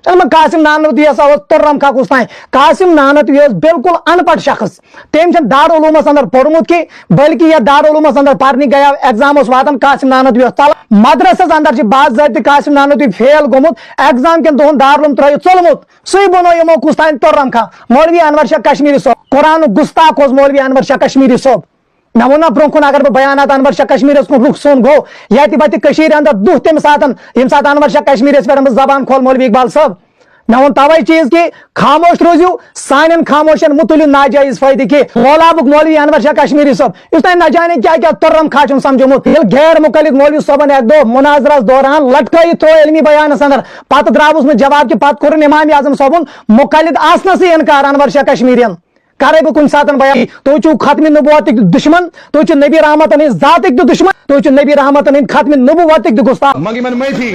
قاسم نانوتوی ترم کھا کس تین قاسم نانوتوی بالکل ان پڑھ شخص تم دارالعلومس اندر پورمت کی بلکہ یہ دارالعلومس اندر پڑھنے گیا ایگزام واتان قاسم نانوتوی تل مدرسس اندر باضابطہ قاسم نانوتوی فیل گومت ایگزام کن دہن دارالعلوم ترائیت ژولمت سی بنو یمو کس تین ترم کھا مولوی انور شاہ کشمیری صٲب قرآن گستاخ مولوی انور شاہ کشمیری صٲب مے وونا برو کن اگر بہ بیانات انور شاہ کشمیرس کن رخ سون گو یہ وتہ اندر دہ تمہ سات یم سات انور شاہ کشمیرس پہ زبان کھول مولوی اقبال صاحب مے وون توے چیز کہ خاموش روزیو سان خاموشن متلو ناجائز فائدہ کی لولابک مولوی انور شاہ کشمیری صاحب اس تین نہ جانے کیا ترم کھاچم سمجھومت یل غیر مقلد مولوی صاحبن ایک دو مناظرس دوران لٹکائت تھو علمی بیانس اندر پتہ دراوس میں جواب کہ پتہ کورن امام اعظم صاحبن مقلد آسنس انکار انور شاہ کشمیرین کرے بہ کن ساتن بیان تو چھو ختم نبوت دشمن تو چھو نبی رحمت ذات دشمن تو چھو نبی رحمت ختم نبوت گستاخ مگی من معافی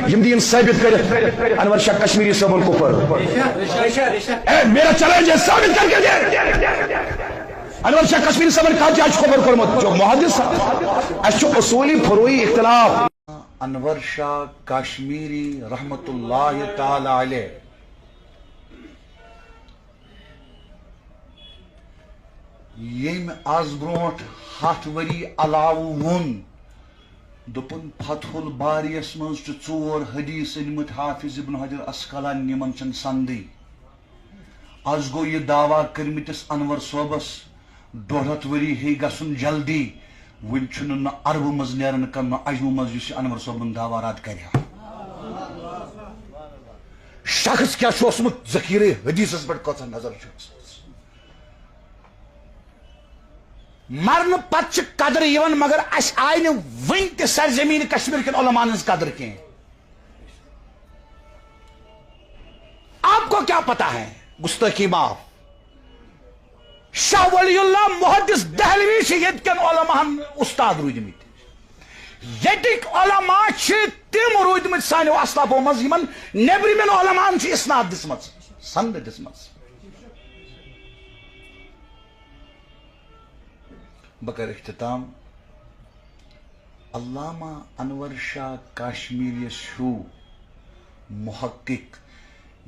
یم دین ثابت کر انور شاہ کشمیری صاحب کفر میرا چیلنج ہے ثابت کر کے دے انور شاہ کشمیری صاحب کا کیا کفر کرمت جو محدث اس اصولی فروعی اختلاف انور شاہ کشمیری رحمت اللہ تعالی علیہ یم آز برونٹ 7 وری علاوہ ون دپن فتح الباریس من 4 حدیث علمت حافظ ابن حجر اسقلانی نمن چن سندی آز گو یہ دعویٰ کرمتس انور صوبس 1.5 وری ہے گسن جلدی ون چھن عرب مز نیرن کن عجم مز اس انور صوبن دعویٰ رات کریا شخص کیا چھوسمت ذخیرے حدیثس پہ کتھ نظر چھوس مرن پتہ قدر یون مگر اس آئی ون تہ سرزمین کشمیر کن علماء ہز قدر کی آپ کو کیا پتا ہے گستاخی معاف شاہ ولی اللہ محدث دہلوی سے یت کن علماء استاد رودمت یتک علماء تم رودمت سانو اسلافو مز یمن نیبرمن علماء اسناد دسمت سند دسمت بکر اختتام علامہ انور شاہ کشمیری شو محقق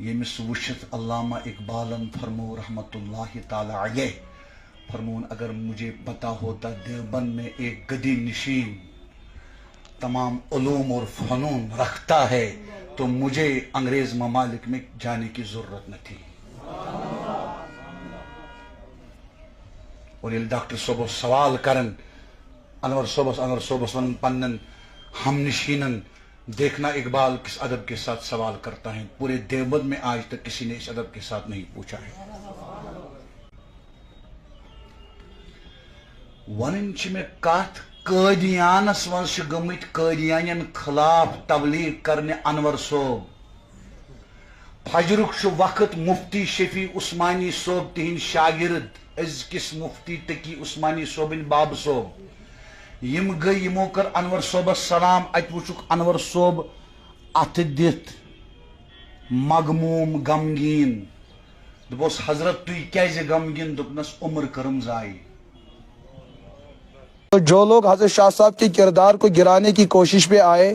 یمس وشت علامہ اقبالن فرمو رحمت اللہ تعالی علیہ فرمون اگر مجھے پتا ہوتا دیوبند میں ایک گدی نشین تمام علوم اور فنون رکھتا ہے تو مجھے انگریز ممالک میں جانے کی ضرورت نہ تھی اور یہ ڈاکٹر صوبہ سوال کرن انور صوبہ ون پنن ہم نشینن دیکھنا اقبال کس ادب کے ساتھ سوال کرتا ہے پورے دیوبند میں آج تک کسی نے اس ادب کے ساتھ نہیں پوچھا ہے ونن چھ میں کات قادیانس مز گمت قادیانین خلاف تبلیغ کرنے انور صوب فجرک وقت مفتی شفیع عثمانی صوب تہند شاگرد کس مفتی تقی عثمانی صوبن باب صوب یم گئی یمو کر انور صوبس سلام ات وچک انور صوب ات دت مغموم غمگین دپوس حضرت تھی کیازِ غمگین دپنس عمر کرم ضائع جو لوگ حضرت شاہ صاحب کے کردار کو گرانے کی کوشش پہ آئے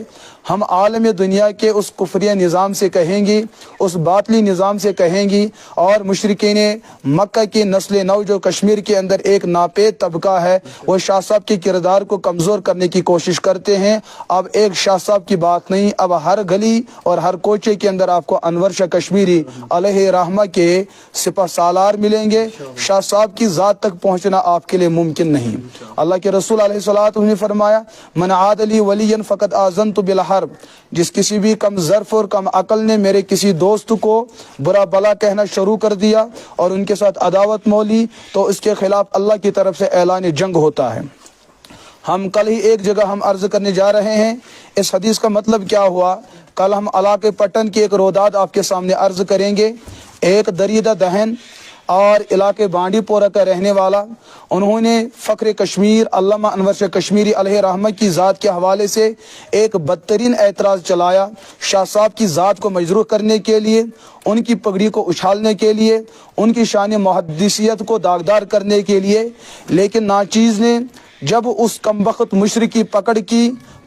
ہم عالم دنیا کے اس کفریہ نظام سے کہیں گی اس باطلی نظام سے کہیں گی اور مشرکین مکہ کی نسل نو جو کشمیر کے اندر ایک ناپید طبقہ ہے وہ شاہ صاحب کے کردار کو کمزور کرنے کی کوشش کرتے ہیں اب ایک شاہ صاحب کی بات نہیں اب ہر گلی اور ہر کوچے کے اندر آپ کو انور شاہ کشمیری علیہ رحمہ کے سپہ سالار ملیں گے شاہ صاحب کی ذات تک پہنچنا آپ کے لیے ممکن نہیں اللہ کے رسول علیہ الصلوۃ نے فرمایا من عاد لی ولی فقد آذنت بالحرب جس کسی بھی کم ظرف اور کم عقل نے میرے کسی دوست کو برا بلا کہنا شروع کر دیا اور ان کے ساتھ عداوت مولی تو اس کے خلاف اللہ کی طرف سے اعلان جنگ ہوتا ہے ہم کل ہی ایک جگہ ہم عرض کرنے جا رہے ہیں اس حدیث کا مطلب کیا ہوا کل ہم علاقے پٹن کی ایک روداد آپ کے سامنے عرض کریں گے ایک دریدہ دہن اور علاقے بانڈی پورہ کا رہنے والا انہوں نے فخر کشمیر علامہ انور شاہ کشمیری علیہ رحمہ کی ذات کے حوالے سے ایک بدترین اعتراض چلایا شاہ صاحب کی ذات کو مجروح کرنے کے لیے ان کی پگڑی کو اچھالنے کے لیے ان کی شان محدثیت کو داغدار کرنے کے لیے لیکن ناچیز نے جب اس کمبخت مشرکی پکڑ کی